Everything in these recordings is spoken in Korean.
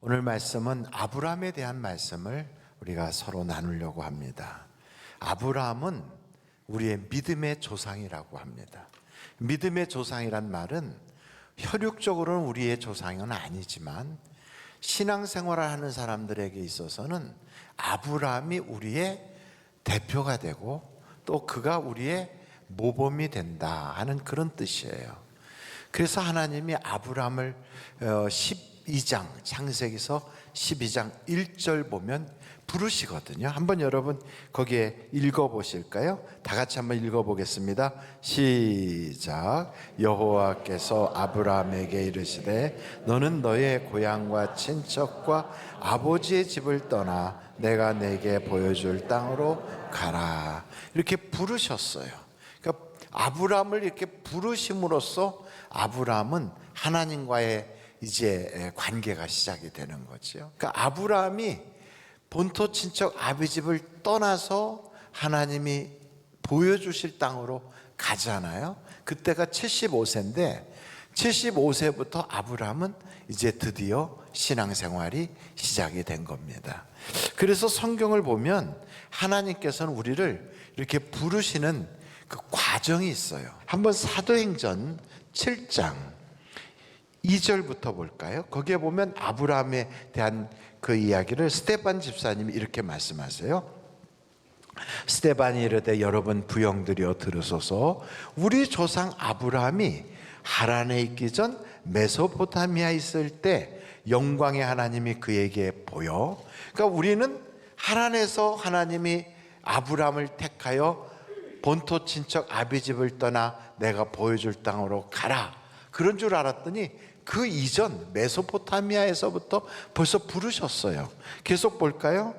오늘 말씀은 아브라함에 대한 말씀을 우리가 서로 나누려고 합니다. 아브라함은 우리의 믿음의 조상이라고 합니다. 믿음의 조상이란 말은 혈육적으로는 우리의 조상은 아니지만 신앙생활을 하는 사람들에게 있어서는 아브라함이 우리의 대표가 되고 또 그가 우리의 모범이 된다 하는 그런 뜻이에요. 그래서 하나님이 아브라함을 12장 창세기서 12장 1절 보면 부르시거든요. 한번 여러분 거기에 읽어보실까요? 다 같이 한번 읽어보겠습니다. 시작. 여호와께서 아브라함에게 이르시되 너는 너의 고향과 친척과 아버지의 집을 떠나 내가 내게 보여줄 땅으로 가라. 이렇게 부르셨어요. 그러니까 아브라함을 이렇게 부르심으로써 아브라함은 하나님과의 이제 관계가 시작이 되는 거죠. 그러니까 아브라함이 본토 친척 아비 집을 떠나서 하나님이 보여주실 땅으로 가잖아요. 그때가 75세인데 75세부터 아브라함은 이제 드디어 신앙생활이 시작이 된 겁니다. 그래서 성경을 보면 하나님께서는 우리를 이렇게 부르시는 그 과정이 있어요. 한번 사도행전 7장 2절부터 볼까요? 거기에 보면 아브라함에 대한 그 이야기를 스데반 집사님이 이렇게 말씀하세요. 스데반이 이르되 여러분 부형들이여 들으소서. 우리 조상 아브라함이 하란에 있기 전 메소포타미아에 있을 때 영광의 하나님이 그에게 보여. 그러니까 우리는 하란에서 하나님이 아브라함을 택하여 본토 친척 아비 집을 떠나 내가 보여줄 땅으로 가라, 그런 줄 알았더니 그 이전 메소포타미아에서부터 벌써 부르셨어요. 계속 볼까요?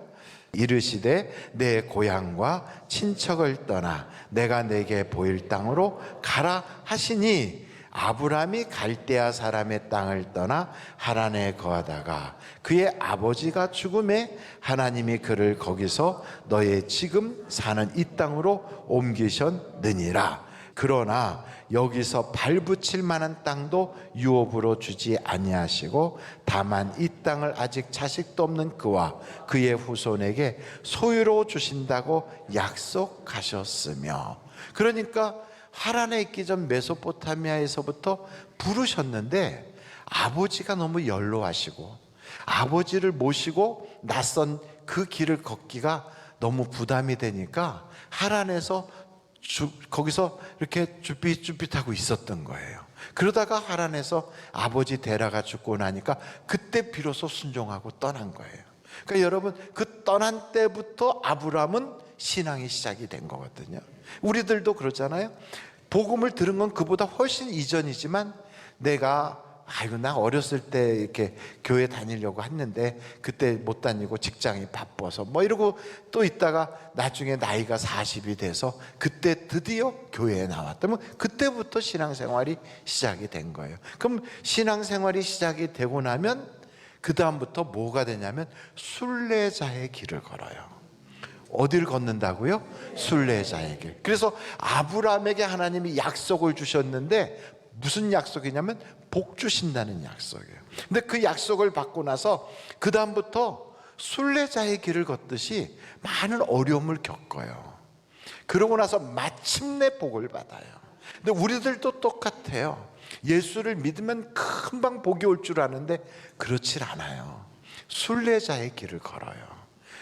이르시되 내 고향과 친척을 떠나 내가 내게 보일 땅으로 가라 하시니 아브라함이 갈대아 사람의 땅을 떠나 하란에 거하다가 그의 아버지가 죽음에 하나님이 그를 거기서 너의 지금 사는 이 땅으로 옮기셨느니라. 그러나 여기서 발붙일 만한 땅도 유업으로 주지 아니하시고 다만 이 땅을 아직 자식도 없는 그와 그의 후손에게 소유로 주신다고 약속하셨으며. 그러니까 하란에 있기 전 메소포타미아에서부터 부르셨는데 아버지가 너무 연로하시고 아버지를 모시고 낯선 그 길을 걷기가 너무 부담이 되니까 하란에서 거기서 이렇게 쭈삣쭈삣하고 있었던 거예요. 그러다가 하란에서 아버지 데라가 죽고 나니까 그때 비로소 순종하고 떠난 거예요. 그러니까 여러분 그 떠난 때부터 아브라함은 신앙이 시작이 된 거거든요. 우리들도 그러잖아요. 복음을 들은 건 그보다 훨씬 이전이지만 내가 나 어렸을 때 이렇게 교회 다니려고 했는데 그때 못 다니고 직장이 바빠서 뭐 이러고 또 있다가 나중에 나이가 40이 돼서 그때 드디어 교회에 나왔다면 그때부터 신앙생활이 시작이 된 거예요. 그럼 신앙생활이 시작이 되고 나면 그 다음부터 뭐가 되냐면 순례자의 길을 걸어요. 어디를 걷는다고요? 순례자의 길. 그래서 아브라함에게 하나님이 약속을 주셨는데 무슨 약속이냐면 복 주신다는 약속이에요. 근데 그 약속을 받고 나서 그 다음부터 순례자의 길을 걷듯이 많은 어려움을 겪어요. 그러고 나서 마침내 복을 받아요. 근데 우리들도 똑같아요. 예수를 믿으면 금방 복이 올 줄 아는데 그렇질 않아요. 순례자의 길을 걸어요.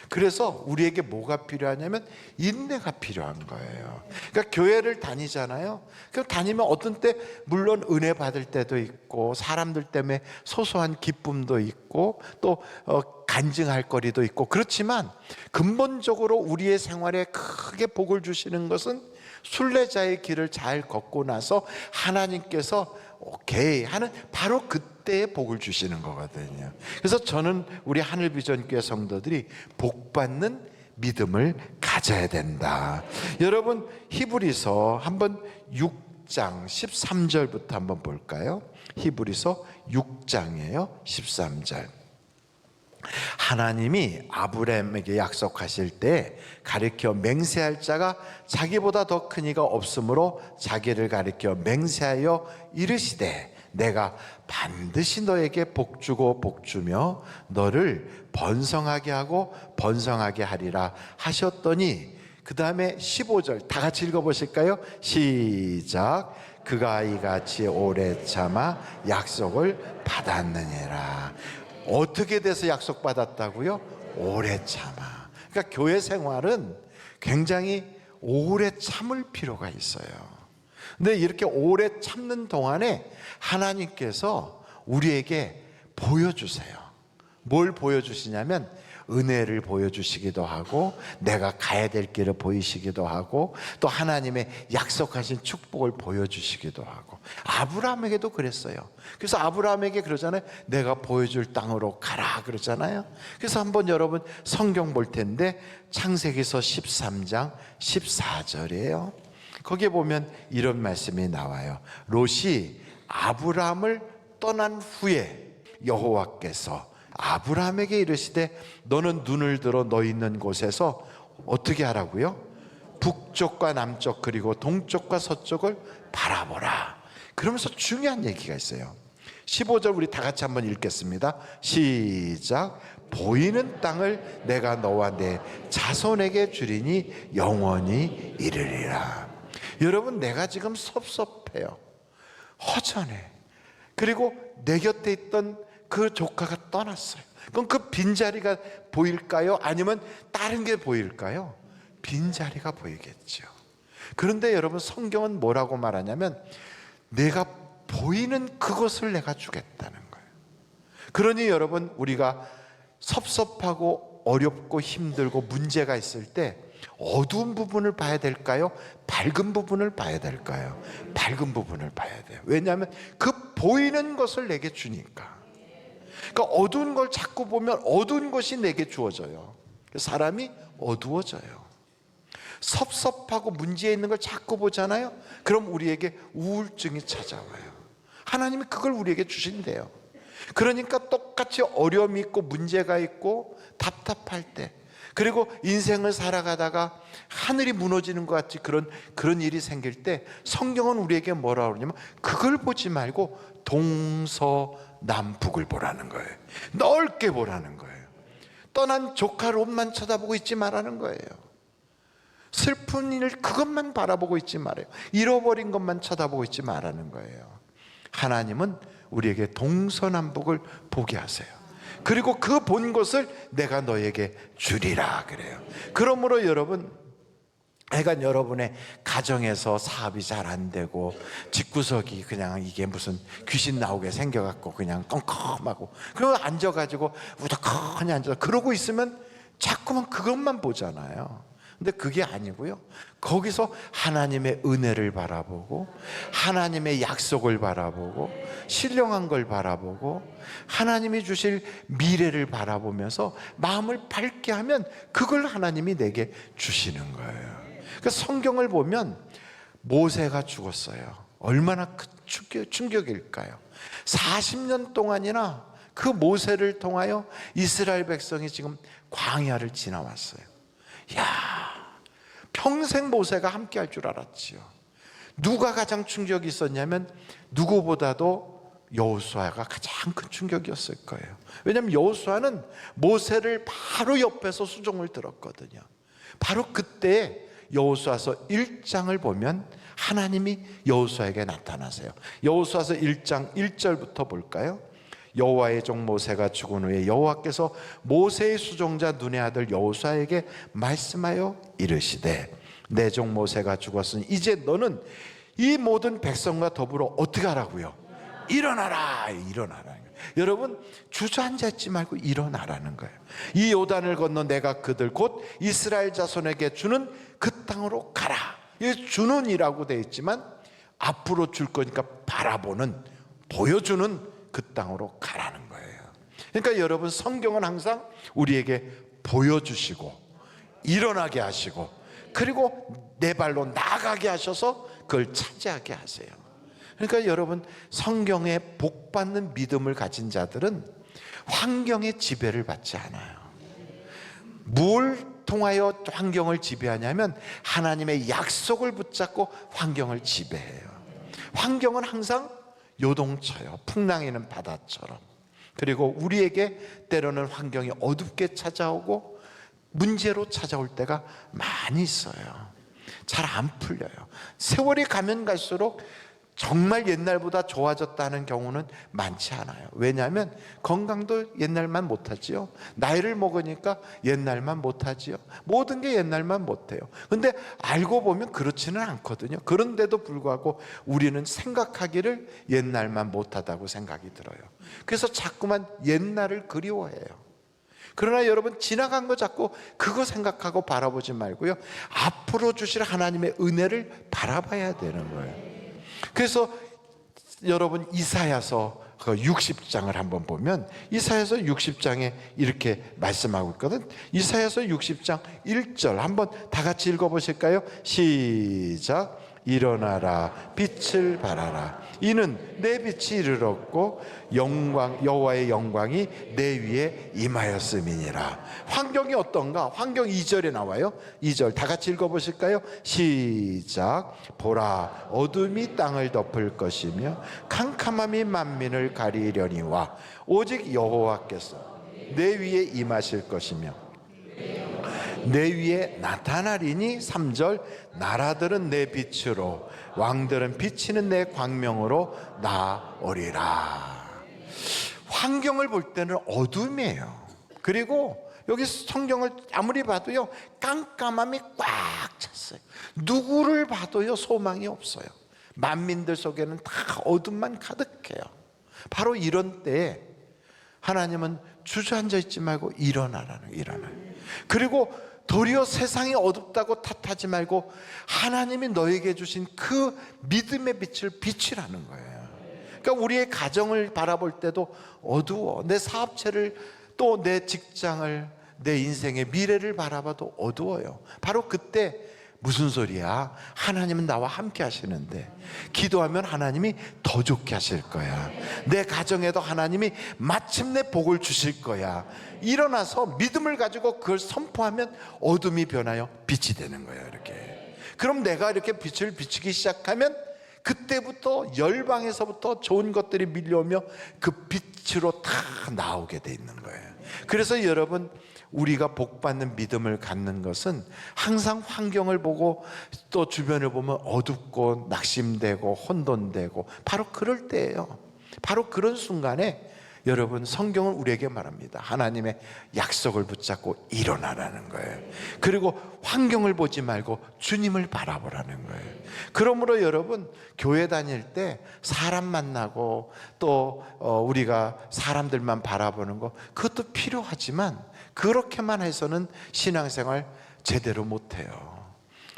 그래서 우리에게 뭐가 필요하냐면 인내가 필요한 거예요. 그러니까 교회를 다니잖아요. 그럼 다니면 어떤 때 물론 은혜 받을 때도 있고 사람들 때문에 소소한 기쁨도 있고 또 간증할 거리도 있고 그렇지만 근본적으로 우리의 생활에 크게 복을 주시는 것은 순례자의 길을 잘 걷고 나서 하나님께서 오케이 하는 바로 그때의 복을 주시는 거거든요. 그래서 저는 우리 하늘비전교회 성도들이 복받는 믿음을 가져야 된다. 여러분 히브리서 한번 6장 13절부터 한번 볼까요? 히브리서 6장이에요. 13절. 하나님이 아브라함에게 약속하실 때 가리켜 맹세할 자가 자기보다 더 큰 이가 없으므로 자기를 가리켜 맹세하여 이르시되 내가 반드시 너에게 복주고 복주며 너를 번성하게 하고 번성하게 하리라 하셨더니, 그 다음에 15절 다 같이 읽어보실까요? 시작. 그가 이같이 오래 참아 약속을 받았느니라. 어떻게 돼서 약속 받았다고요? 오래 참아. 그러니까 교회 생활은 굉장히 오래 참을 필요가 있어요. 근데 이렇게 오래 참는 동안에 하나님께서 우리에게 보여주세요. 뭘 보여주시냐면 은혜를 보여주시기도 하고, 내가 가야 될 길을 보이시기도 하고, 또 하나님의 약속하신 축복을 보여주시기도 하고. 아브라함에게도 그랬어요. 그래서 아브라함에게 그러잖아요. 내가 보여줄 땅으로 가라 그러잖아요. 그래서 한번 여러분 성경 볼 텐데, 창세기서 13장 14절이에요. 거기에 보면 이런 말씀이 나와요. 롯이 아브라함을 떠난 후에 여호와께서 아브라함에게 이르시되 너는 눈을 들어 너 있는 곳에서 어떻게 하라고요? 북쪽과 남쪽 그리고 동쪽과 서쪽을 바라보라. 그러면서 중요한 얘기가 있어요. 15절 우리 다 같이 한번 읽겠습니다. 시작. 보이는 땅을 내가 너와 내 자손에게 주리니 영원히 이르리라. 여러분, 내가 지금 섭섭해요. 허전해. 그리고 내 곁에 있던 그 조카가 떠났어요. 그럼 그 빈자리가 보일까요? 아니면 다른 게 보일까요? 빈자리가 보이겠죠. 그런데 여러분, 성경은 뭐라고 말하냐면 내가 보이는 그것을 내가 주겠다는 거예요. 그러니 여러분, 우리가 섭섭하고 어렵고 힘들고 문제가 있을 때 어두운 부분을 봐야 될까요? 밝은 부분을 봐야 될까요? 밝은 부분을 봐야 돼요. 왜냐하면 그 보이는 것을 내게 주니까. 그러니까 어두운 걸 자꾸 보면 어두운 것이 내게 주어져요. 사람이 어두워져요. 섭섭하고 문제 있는 걸 자꾸 보잖아요. 그럼 우리에게 우울증이 찾아와요. 하나님이 그걸 우리에게 주신대요. 그러니까 똑같이 어려움이 있고 문제가 있고 답답할 때, 그리고 인생을 살아가다가 하늘이 무너지는 것 같이 그런 일이 생길 때 성경은 우리에게 뭐라 그러냐면 그걸 보지 말고 동서남북을 보라는 거예요. 넓게 보라는 거예요. 떠난 조카 롯만 쳐다보고 있지 말라는 거예요. 슬픈 일 그것만 바라보고 있지 말아요. 잃어버린 것만 쳐다보고 있지 말라는 거예요. 하나님은 우리에게 동서남북을 보게 하세요. 그리고 그 본 것을 내가 너에게 주리라 그래요. 그러므로 여러분, 하여간 여러분의 가정에서 사업이 잘 안 되고 집구석이 그냥 이게 무슨 귀신 나오게 생겨갖고 그냥 껌껌하고, 그리고 앉아가지고 우덕하니 앉아서 그러고 있으면 자꾸만 그것만 보잖아요. 근데 그게 아니고요, 거기서 하나님의 은혜를 바라보고 하나님의 약속을 바라보고 신령한 걸 바라보고 하나님이 주실 미래를 바라보면서 마음을 밝게 하면 그걸 하나님이 내게 주시는 거예요. 그러니까 성경을 보면 모세가 죽었어요. 얼마나 큰 충격일까요? 40년 동안이나 그 모세를 통하여 이스라엘 백성이 지금 광야를 지나왔어요. 평생 모세가 함께 할 줄 알았지요. 누가 가장 충격이 있었냐면 누구보다도 여호수아가 가장 큰 충격이었을 거예요. 왜냐하면 여호수아는 모세를 바로 옆에서 수종을 들었거든요. 바로 그때 여호수아서 1장을 보면 하나님이 여호수아에게 나타나세요. 여호수아서 1장 1절부터 볼까요? 여호와의 종 모세가 죽은 후에 여호와께서 모세의 수종자 눈의 아들 여호수아에게 말씀하여 이르시되 내 종 모세가 죽었으니 이제 너는 이 모든 백성과 더불어 어떻게 하라고요? 일어나라. 여러분, 주저앉아 있지 말고 일어나라는 거예요. 이 요단을 건너 내가 그들 곧 이스라엘 자손에게 주는 그 땅으로 가라. 이 주는이라고 되어 있지만 앞으로 줄 거니까 바라보는, 보여주는 그 땅으로 가라는 거예요. 그러니까 여러분, 성경은 항상 우리에게 보여주시고 일어나게 하시고 그리고 내 발로 나가게 하셔서 그걸 차지하게 하세요. 그러니까 여러분, 성경에 복받는 믿음을 가진 자들은 환경의 지배를 받지 않아요. 뭘 통하여 환경을 지배하냐면 하나님의 약속을 붙잡고 환경을 지배해요. 환경은 항상 요동쳐요. 풍랑이는 바다처럼. 그리고 우리에게 때로는 환경이 어둡게 찾아오고 문제로 찾아올 때가 많이 있어요. 잘 안 풀려요. 세월이 가면 갈수록 정말 옛날보다 좋아졌다는 경우는 많지 않아요. 왜냐하면 건강도 옛날만 못하지요. 나이를 먹으니까 옛날만 못하지요. 모든 게 옛날만 못해요. 근데 알고 보면 그렇지는 않거든요. 그런데도 불구하고 우리는 생각하기를 옛날만 못하다고 생각이 들어요. 그래서 자꾸만 옛날을 그리워해요. 그러나 여러분, 지나간 거 자꾸 그거 생각하고 바라보지 말고요, 앞으로 주실 하나님의 은혜를 바라봐야 되는 거예요. 그래서 여러분, 이사야서 60장을 한번 보면 이사야서 60장에 이렇게 말씀하고 있거든. 이사야서 60장 1절 한번 다 같이 읽어보실까요? 시작. 일어나라, 빛을 발하라. 이는 내 빛이 이르렀고 여호와의 영광이 내 위에 임하였음이니라. 환경이 어떤가? 환경 2절에 나와요. 2절 다 같이 읽어보실까요? 시작. 보라, 어둠이 땅을 덮을 것이며 캄캄함이 만민을 가리려니와 오직 여호와께서 내 위에 임하실 것이며 내 위에 나타나리니. 3절. 나라들은 내 빛으로, 왕들은 비치는 내 광명으로 나오리라. 환경을 볼 때는 어둠이에요. 그리고 여기 성경을 아무리 봐도요, 깜깜함이 꽉 찼어요. 누구를 봐도요, 소망이 없어요. 만민들 속에는 다 어둠만 가득해요. 바로 이런 때에 하나님은 주저앉아 있지 말고 일어나라는, 일어나요. 그리고 도리어 세상이 어둡다고 탓하지 말고 하나님이 너에게 주신 그 믿음의 빛을 비추라는 거예요. 그러니까 우리의 가정을 바라볼 때도 어두워. 내 사업체를, 또 내 직장을, 내 인생의 미래를 바라봐도 어두워요. 바로 그때 무슨 소리야? 하나님은 나와 함께 하시는데, 기도하면 하나님이 더 좋게 하실 거야. 내 가정에도 하나님이 마침내 복을 주실 거야. 일어나서 믿음을 가지고 그걸 선포하면 어둠이 변하여 빛이 되는 거예요. 이렇게. 그럼 내가 이렇게 빛을 비추기 시작하면 그때부터 열방에서부터 좋은 것들이 밀려오며 그 빛으로 다 나오게 돼 있는 거예요. 그래서 여러분, 우리가 복받는 믿음을 갖는 것은 항상 환경을 보고 또 주변을 보면 어둡고 낙심되고 혼돈되고 바로 그럴 때예요. 바로 그런 순간에 여러분, 성경은 우리에게 말합니다. 하나님의 약속을 붙잡고 일어나라는 거예요. 그리고 환경을 보지 말고 주님을 바라보라는 거예요. 그러므로 여러분, 교회 다닐 때 사람 만나고 또 우리가 사람들만 바라보는 거, 그것도 필요하지만 그렇게만 해서는 신앙생활 제대로 못해요.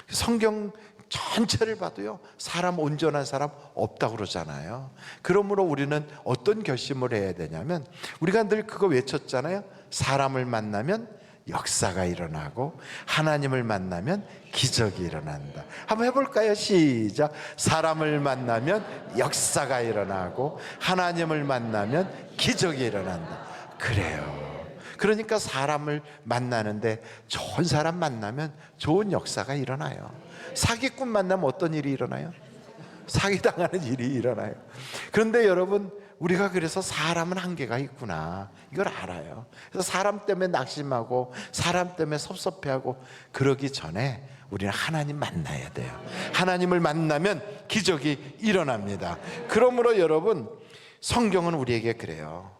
성경 전체를 봐도요, 사람, 온전한 사람 없다고 그러잖아요. 그러므로 우리는 어떤 결심을 해야 되냐면, 우리가 늘 그거 외쳤잖아요. 사람을 만나면 역사가 일어나고 하나님을 만나면 기적이 일어난다. 한번 해볼까요? 시작. 사람을 만나면 역사가 일어나고 하나님을 만나면 기적이 일어난다. 그래요. 그러니까 사람을 만나는데 좋은 사람 만나면 좋은 역사가 일어나요. 사기꾼 만나면 어떤 일이 일어나요? 사기당하는 일이 일어나요. 그런데 여러분, 우리가 그래서 사람은 한계가 있구나, 이걸 알아요. 그래서 사람 때문에 낙심하고 사람 때문에 섭섭해하고 그러기 전에 우리는 하나님 만나야 돼요. 하나님을 만나면 기적이 일어납니다. 그러므로 여러분, 성경은 우리에게 그래요.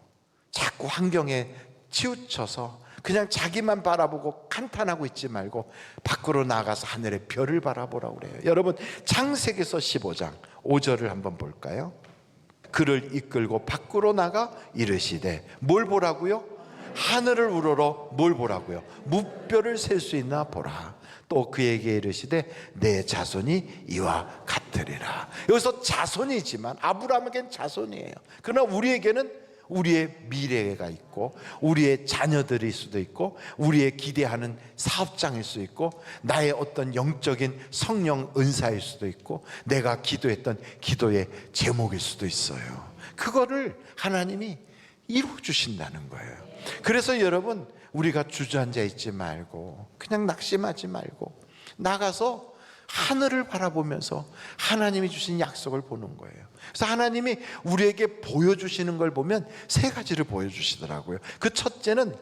자꾸 환경에 치우쳐서 그냥 자기만 바라보고 간탄하고 있지 말고 밖으로 나가서 하늘의 별을 바라보라고 그래요. 여러분, 창세기서 15장 5절을 한번 볼까요? 그를 이끌고 밖으로 나가 이르시되, 뭘 보라고요? 하늘을 우러러 뭘 보라고요? 무뼈를 셀 수 있나 보라. 또 그에게 이르시되 내 자손이 이와 같으리라. 여기서 자손이지만 아브라함에겐 자손이에요. 그러나 우리에게는 우리의 미래가 있고 우리의 자녀들일 수도 있고 우리의 기대하는 사업장일 수 있고 나의 어떤 영적인 성령 은사일 수도 있고 내가 기도했던 기도의 제목일 수도 있어요. 그거를 하나님이 이루어 주신다는 거예요. 그래서 여러분, 우리가 주저앉아 있지 말고 그냥 낙심하지 말고 나가서 하늘을 바라보면서 하나님이 주신 약속을 보는 거예요. 그래서 하나님이 우리에게 보여주시는 걸 보면 세 가지를 보여주시더라고요. 그 첫째는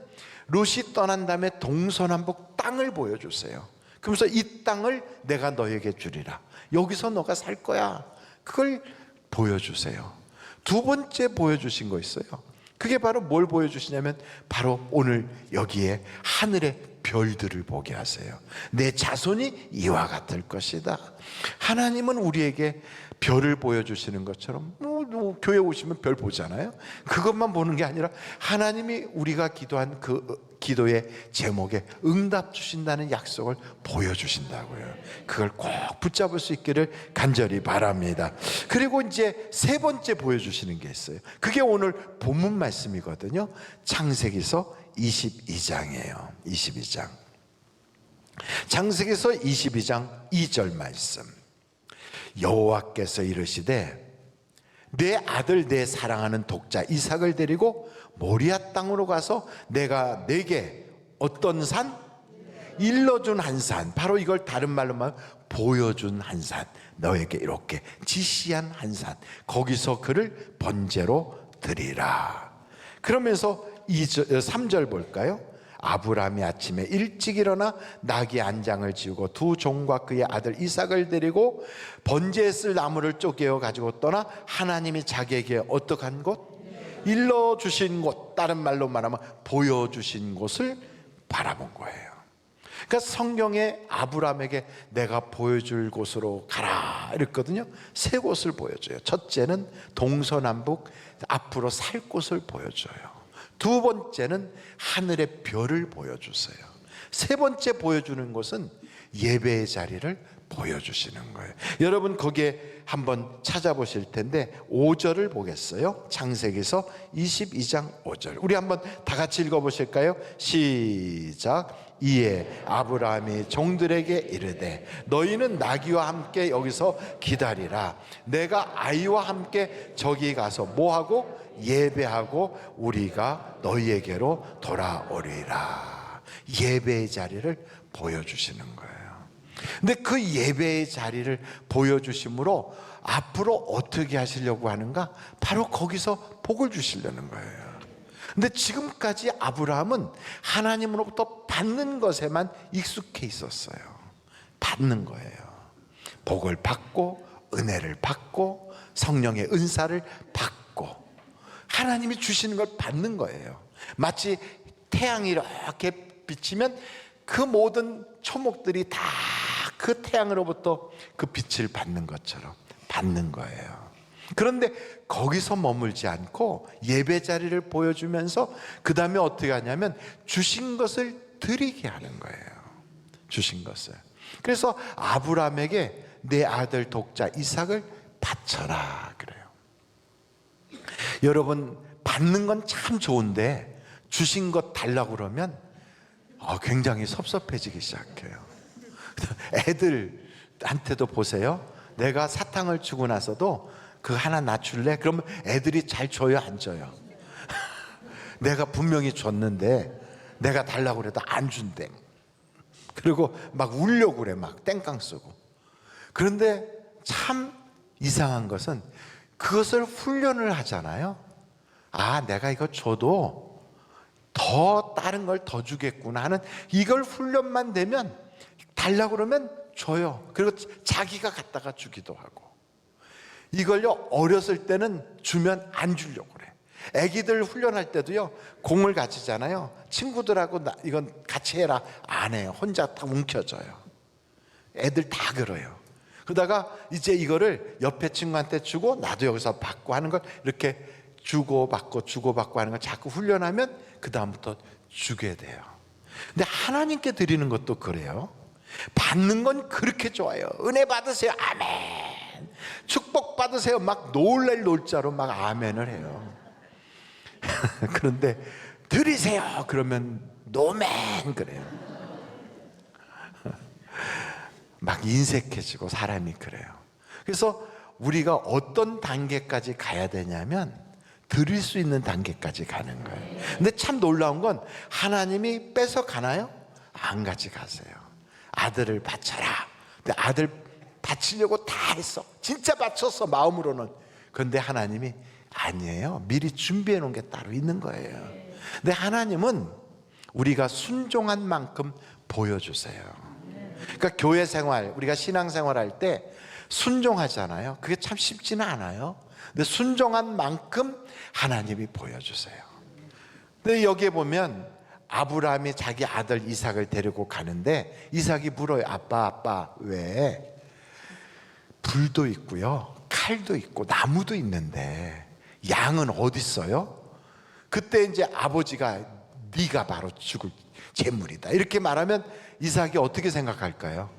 롯이 떠난 다음에 동서남북 땅을 보여주세요. 그러면서 이 땅을 내가 너에게 주리라. 여기서 너가 살 거야. 그걸 보여주세요. 두 번째 보여주신 거 있어요. 그게 바로 뭘 보여주시냐면 바로 오늘 여기에 하늘의 별들을 보게 하세요. 내 자손이 이와 같을 것이다. 하나님은 우리에게 별을 보여주시는 것처럼 교회 오시면 별 보잖아요. 그것만 보는 게 아니라 하나님이 우리가 기도한 그 기도의 제목에 응답 주신다는 약속을 보여주신다고요. 그걸 꼭 붙잡을 수 있기를 간절히 바랍니다. 그리고 이제 세 번째 보여주시는 게 있어요. 그게 오늘 본문 말씀이거든요. 창세기서 22장이에요. 22장. 창세기서 22장 2절 말씀. 여호와께서 이르시되 내 아들 내 사랑하는 독자 이삭을 데리고 모리아 땅으로 가서 내가 내게 어떤 산? 일러준 한 산. 바로 이걸 다른 말로 말하면 보여준 한 산. 너에게 이렇게 지시한 한 산. 거기서 그를 번제로 드리라. 그러면서 3절 볼까요? 아브라함이 아침에 일찍 일어나 나귀 안장을 지우고 두 종과 그의 아들 이삭을 데리고 번제에 쓸 나무를 쪼개어 가지고 떠나 하나님이 자기에게 어떡한 곳? 일러주신 곳, 다른 말로 말하면 보여주신 곳을 바라본 거예요. 그러니까 성경에 아브라함에게 내가 보여줄 곳으로 가라 이랬거든요. 세 곳을 보여줘요. 첫째는 동서남북 앞으로 살 곳을 보여줘요. 두 번째는 하늘의 별을 보여주세요. 세 번째 보여주는 것은 예배의 자리를 보여주시는 거예요. 여러분 거기에 한번 찾아보실 텐데 5절을 보겠어요. 창세기서 22장 5절. 우리 한번 다 같이 읽어보실까요? 시작. 이에 아브라함이 종들에게 이르되 너희는 나귀와 함께 여기서 기다리라. 내가 아이와 함께 저기 가서 뭐하고? 예배하고 우리가 너희에게로 돌아오리라. 예배의 자리를 보여주시는 거예요. 근데 그 예배의 자리를 보여주심으로 앞으로 어떻게 하시려고 하는가? 바로 거기서 복을 주시려는 거예요. 근데 지금까지 아브라함은 하나님으로부터 받는 것에만 익숙해 있었어요. 받는 거예요. 복을 받고 은혜를 받고 성령의 은사를 받고 하나님이 주시는 걸 받는 거예요. 마치 태양이 이렇게 비치면 그 모든 초목들이 다 그 태양으로부터 그 빛을 받는 것처럼 받는 거예요. 그런데 거기서 머물지 않고 예배 자리를 보여주면서 그 다음에 어떻게 하냐면 주신 것을 드리게 하는 거예요. 주신 것을. 그래서 아브라함에게 내 아들 독자 이삭을 바쳐라 그래요. 여러분 받는 건 참 좋은데 주신 것 달라고 그러면 굉장히 섭섭해지기 시작해요. 애들한테도 보세요. 내가 사탕을 주고 나서도 그거 하나 놔줄래? 그러면 애들이 잘 줘요, 안 줘요? 내가 분명히 줬는데 내가 달라고 그래도 안 준대. 그리고 막 울려고 그래, 막 땡깡 쓰고. 그런데 참 이상한 것은 그것을 훈련을 하잖아요. 아, 내가 이거 줘도 더 다른 걸 더 주겠구나 하는 이걸 훈련만 되면 달라고 그러면 줘요. 그리고 자기가 갖다가 주기도 하고. 이걸요 어렸을 때는 주면 안 주려고 그래. 애기들 훈련할 때도요 공을 가지잖아요. 친구들하고 이건 같이 해라 안 해요. 혼자 다 움켜져요. 애들 다 그래요. 그러다가 이제 이거를 옆에 친구한테 주고 나도 여기서 받고 하는 걸 이렇게 주고받고 주고받고 하는 걸 자꾸 훈련하면 그 다음부터 주게 돼요. 근데 하나님께 드리는 것도 그래요. 받는 건 그렇게 좋아요. 은혜 받으세요. 아멘. 축복 받으세요. 막 놀랄 놀자로 막 아멘을 해요. 그런데 드리세요. 그러면 노멘 그래요. 막 인색해지고 사람이 그래요. 그래서 우리가 어떤 단계까지 가야 되냐면 드릴 수 있는 단계까지 가는 거예요. 근데 참 놀라운 건 하나님이 뺏어 가나요? 안 가져가세요. 아들을 바쳐라. 내 아들 바치려고 다 했어. 진짜 바쳤어, 마음으로는. 그런데 하나님이 아니에요. 미리 준비해 놓은 게 따로 있는 거예요. 근데 하나님은 우리가 순종한 만큼 보여주세요. 그러니까 교회 생활, 우리가 신앙 생활할 때 순종하잖아요. 그게 참 쉽지는 않아요. 근데 순종한 만큼 하나님이 보여주세요. 근데 여기에 보면 아브라함이 자기 아들 이삭을 데리고 가는데 이삭이 물어요. 아빠 왜? 불도 있고요, 칼도 있고 나무도 있는데 양은 어디 있어요? 그때 이제 아버지가 네가 바로 죽을 제물이다 이렇게 말하면 이삭이 어떻게 생각할까요?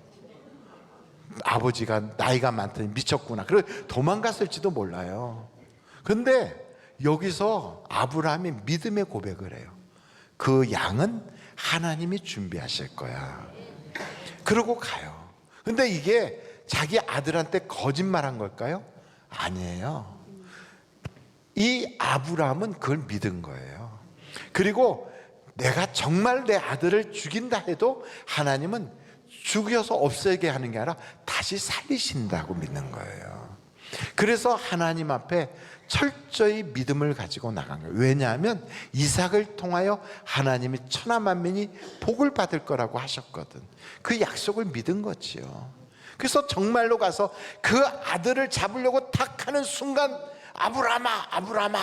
아버지가 나이가 많더니 미쳤구나. 그리고 도망갔을지도 몰라요. 근데 여기서 아브라함이 믿음의 고백을 해요. 그 양은 하나님이 준비하실 거야. 그러고 가요. 근데 이게 자기 아들한테 거짓말한 걸까요? 아니에요. 이 아브라함은 그걸 믿은 거예요. 그리고 내가 정말 내 아들을 죽인다 해도 하나님은 죽여서 없애게 하는 게 아니라 다시 살리신다고 믿는 거예요. 그래서 하나님 앞에 철저히 믿음을 가지고 나간 거예요. 왜냐하면 이삭을 통하여 하나님이 천하만민이 복을 받을 거라고 하셨거든. 그 약속을 믿은 거지요. 그래서 정말로 가서 그 아들을 잡으려고 탁 하는 순간 아브라함아 아브라함아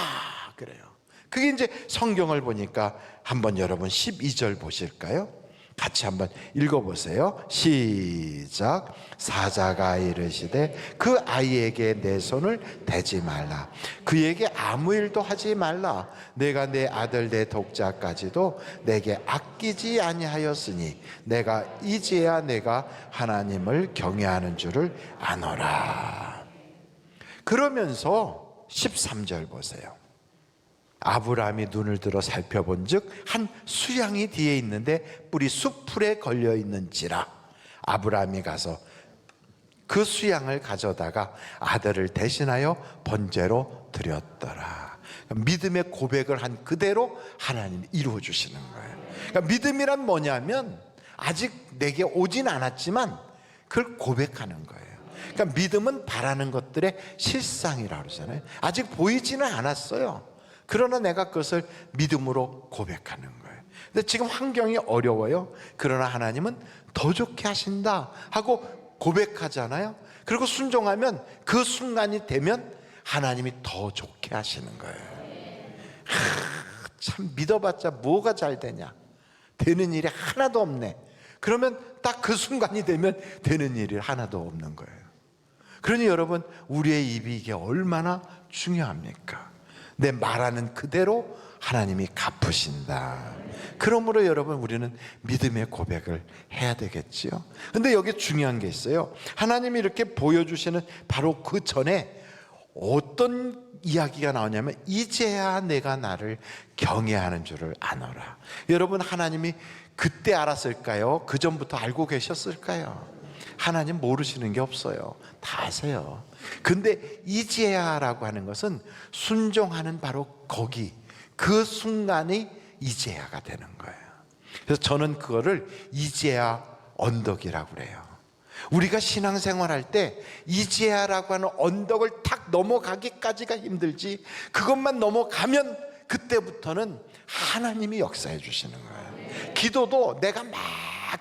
그래요. 그게 이제 성경을 보니까 한번 여러분 12절 보실까요? 같이 한번 읽어보세요. 시작. 사자가 이르시되 그 아이에게 내 손을 대지 말라. 그에게 아무 일도 하지 말라. 내가 내 아들 내 독자까지도 내게 아끼지 아니하였으니 내가 이제야 내가 하나님을 경외하는 줄을 아노라. 그러면서 13절 보세요. 아브라함이 눈을 들어 살펴본 즉 한 수양이 뒤에 있는데 뿔이 숲풀에 걸려 있는지라. 아브라함이 가서 그 수양을 가져다가 아들을 대신하여 번제로 드렸더라. 믿음의 고백을 한 그대로 하나님이 이루어 주시는 거예요. 그러니까 믿음이란 뭐냐면 아직 내게 오진 않았지만 그걸 고백하는 거예요. 그러니까 믿음은 바라는 것들의 실상이라고 그러잖아요. 아직 보이지는 않았어요. 그러나 내가 그것을 믿음으로 고백하는 거예요. 근데 지금 환경이 어려워요. 그러나 하나님은 더 좋게 하신다 하고 고백하잖아요. 그리고 순종하면 그 순간이 되면 하나님이 더 좋게 하시는 거예요. 참 믿어봤자 뭐가 잘 되냐? 되는 일이 하나도 없네. 그러면 딱 그 순간이 되면 되는 일이 하나도 없는 거예요. 그러니 여러분, 우리의 입이 이게 얼마나 중요합니까? 내 말하는 그대로 하나님이 갚으신다. 그러므로 여러분, 우리는 믿음의 고백을 해야 되겠지요. 근데 여기 중요한 게 있어요. 하나님이 이렇게 보여주시는 바로 그 전에 어떤 이야기가 나오냐면 이제야 내가 나를 경외하는 줄을 아노라. 여러분, 하나님이 그때 알았을까요? 그 전부터 알고 계셨을까요? 하나님 모르시는 게 없어요. 다 아세요. 근데 이제야라고 하는 것은 순종하는 바로 거기, 그 순간이 이제야가 되는 거예요. 그래서 저는 그거를 이제야 언덕이라고 그래요. 우리가 신앙생활할 때 이제야라고 하는 언덕을 탁 넘어가기까지가 힘들지, 그것만 넘어가면 그때부터는 하나님이 역사해 주시는 거예요. 기도도 내가 막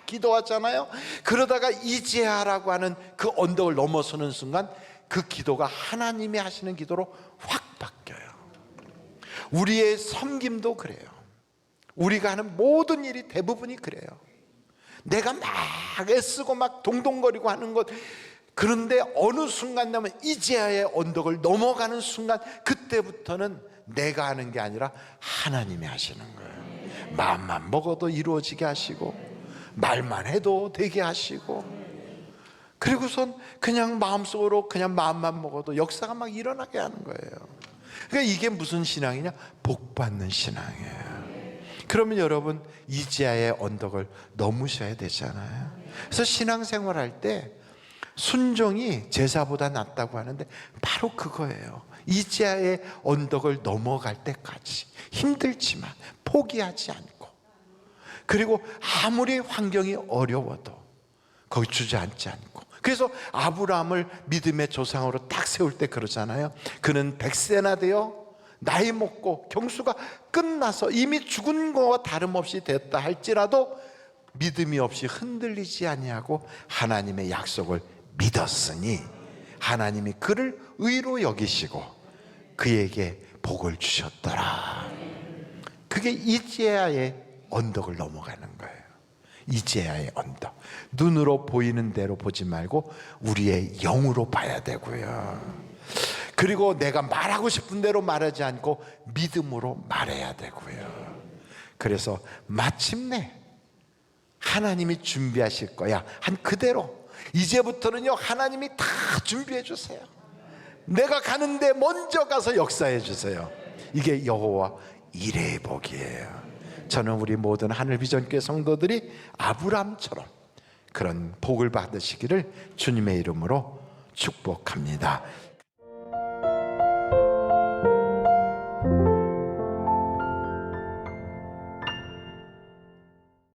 기도하잖아요. 그러다가 이제야라고 하는 그 언덕을 넘어서는 순간 그 기도가 하나님이 하시는 기도로 확 바뀌어요. 우리의 섬김도 그래요. 우리가 하는 모든 일이 대부분이 그래요. 내가 막 애쓰고 막 동동거리고 하는 것, 그런데 어느 순간 되면 이제야의 언덕을 넘어가는 순간 그때부터는 내가 하는 게 아니라 하나님이 하시는 거예요. 마음만 먹어도 이루어지게 하시고 말만 해도 되게 하시고, 그리고선 그냥 마음속으로 그냥 마음만 먹어도 역사가 막 일어나게 하는 거예요. 그러니까 이게 무슨 신앙이냐? 복받는 신앙이에요. 그러면 여러분, 이제야의 언덕을 넘으셔야 되잖아요. 그래서 신앙생활 할 때 순종이 제사보다 낫다고 하는데 바로 그거예요. 이제야의 언덕을 넘어갈 때까지 힘들지만 포기하지 않고, 그리고 아무리 환경이 어려워도 거기 주저앉지 않고 그래서 아브라함을 믿음의 조상으로 딱 세울 때 그러잖아요. 그는 100세나 되어 나이 먹고 경수가 끝나서 이미 죽은 거와 다름없이 됐다 할지라도 믿음이 없이 흔들리지 아니하고 하나님의 약속을 믿었으니 하나님이 그를 의로 여기시고 그에게 복을 주셨더라. 그게 이제야의 언덕을 넘어가는 거예요. 이제야의 언덕. 눈으로 보이는 대로 보지 말고 우리의 영으로 봐야 되고요. 그리고 내가 말하고 싶은 대로 말하지 않고 믿음으로 말해야 되고요. 그래서 마침내 하나님이 준비하실 거야 한 그대로 이제부터는요 하나님이 다 준비해 주세요. 내가 가는데 먼저 가서 역사해 주세요. 이게 여호와 이레의 복이에요. 저는 우리 모든 하늘비전교회 성도들이 아브라함처럼 그런 복을 받으시기를 주님의 이름으로 축복합니다.